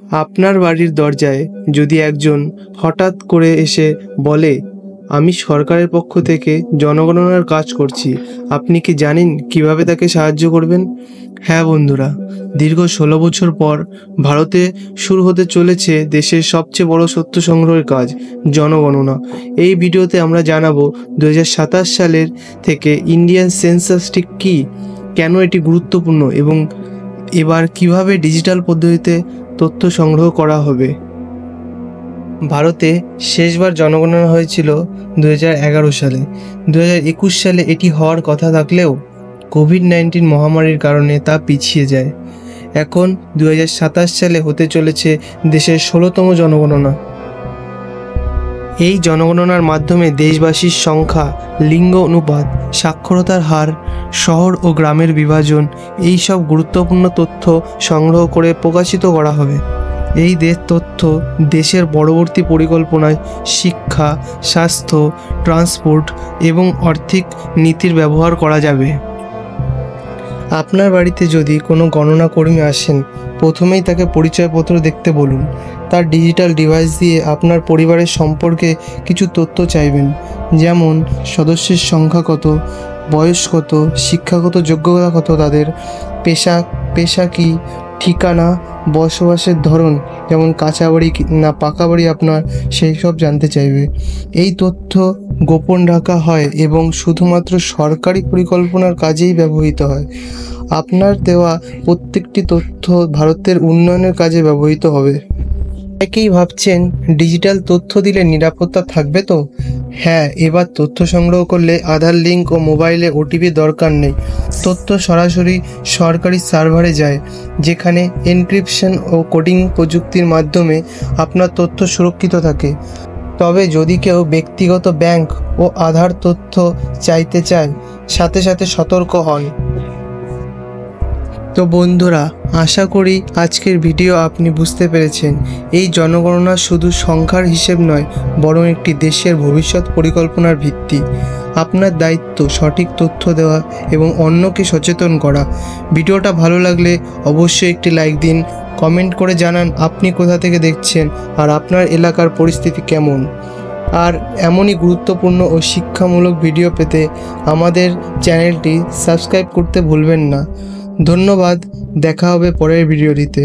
আপনার বাড়ির দরজায় যদি একজন হঠাৎ করে এসে বলে, আমি সরকারের পক্ষ থেকে জনগণনার কাজ করছি, আপনি কি জানেন কিভাবে তাকে সাহায্য করবেন? হ্যাঁ বন্ধুরা, দীর্ঘ 16 বছর পর ভারতে শুরু হতে চলেছে দেশের সবচেয়ে বড় তথ্য সংগ্রহের কাজ, জনগণনা। এই ভিডিওতে আমরা জানাবো 2027 সালের থেকে ইন্ডিয়ান সেন্সাস ঠিক কী, কেন এটি গুরুত্বপূর্ণ এবং এবার কিভাবে ডিজিটাল পদ্ধতিতে তথ্য সংগ্রহ করা হবে। ভারতে শেষবার জনগণনা হয়েছিল 2011 সালে। 2021 সালে এটি হওয়ার কথা থাকলেও কোভিড-19 মহামারীর কারণে তা পিছিয়ে যায়। এখন 2027 সালে হতে চলেছে দেশের 16তম জনগণনা। এই জনগণনার মাধ্যমে দেশবাসীর সংখ্যা, লিঙ্গ অনুপাত, সাক্ষরতার হার, শহর ও গ্রামের বিভাজন, এই সব গুরুত্বপূর্ণ তথ্য সংগ্রহ করে প্রকাশিত করা হবে। এই তথ্য দেশের পরবর্তী পরিকল্পনায় শিক্ষা, স্বাস্থ্য, ট্রান্সপোর্ট এবং আর্থিক নীতির ব্যবহার করা যাবে। আপনার বাড়িতে যদি কোনো গণনা কর্মী আসেন, প্রথমেই তাকে পরিচয়পত্র দেখতে বলুন। তার ডিজিটাল ডিভাইস দিয়ে আপনার পরিবারের সম্পর্কে কিছু তথ্য চাইবেন, যেমন সদস্যের সংখ্যা কত, বয়স কত, শিক্ষাগত যোগ্যতা কত, তাদের পেশা কী, ঠিকানা, বসবাসের ধরন, যেমন কাঁচা বাড়ি না পাকা বাড়ি আপনার, সেই সব জানতে চাইবে। এই তথ্য গোপন রাখা হয় এবং শুধুমাত্র সরকারি পরিকল্পনার কাজেই ব্যবহৃত হয়। আপনার দেওয়া প্রত্যেকটি তথ্য ভারতের উন্নয়নের কাজে ব্যবহৃত হবে। অনেকেই ভাবছেন, ডিজিটাল তথ্য দিলে নিরাপত্তা থাকবে তো? হ্যাঁ, এবার তথ্য সংগ্রহ করলে আধার লিঙ্ক ও মোবাইলে ওটিপি দরকার নেই। তথ্য সরাসরি সরকারি সার্ভারে যায়, যেখানে এনক্রিপশন ও কোডিং প্রযুক্তির মাধ্যমে আপনার তথ্য সুরক্ষিত থাকে। তবে যদি কেউ ব্যক্তিগত ব্যাংক ও আধার তথ্য চাইতে চায়, সাথে সাথে সতর্ক হন। তো বন্ধুরা, আশা করি আজকের ভিডিও আপনি বুঝতে পেরেছেন। এই জনগণনা শুধু সংখ্যার হিসেব নয়, বরং একটি দেশের ভবিষ্যৎ পরিকল্পনার ভিত্তি। আপনার দায়িত্ব সঠিক তথ্য দেওয়া এবং অন্যকে সচেতন করা। ভিডিওটা ভালো লাগলে অবশ্যই একটি লাইক দিন, কমেন্ট করে জানান আপনি কোথা থেকে দেখছেন আর আপনার এলাকার পরিস্থিতি কেমন। আর এমনই গুরুত্বপূর্ণ ও শিক্ষামূলক ভিডিও পেতে আমাদের চ্যানেলটি সাবস্ক্রাইব করতে ভুলবেন না। ধন্যবাদ, দেখা হবে পরের ভিডিওটিতে।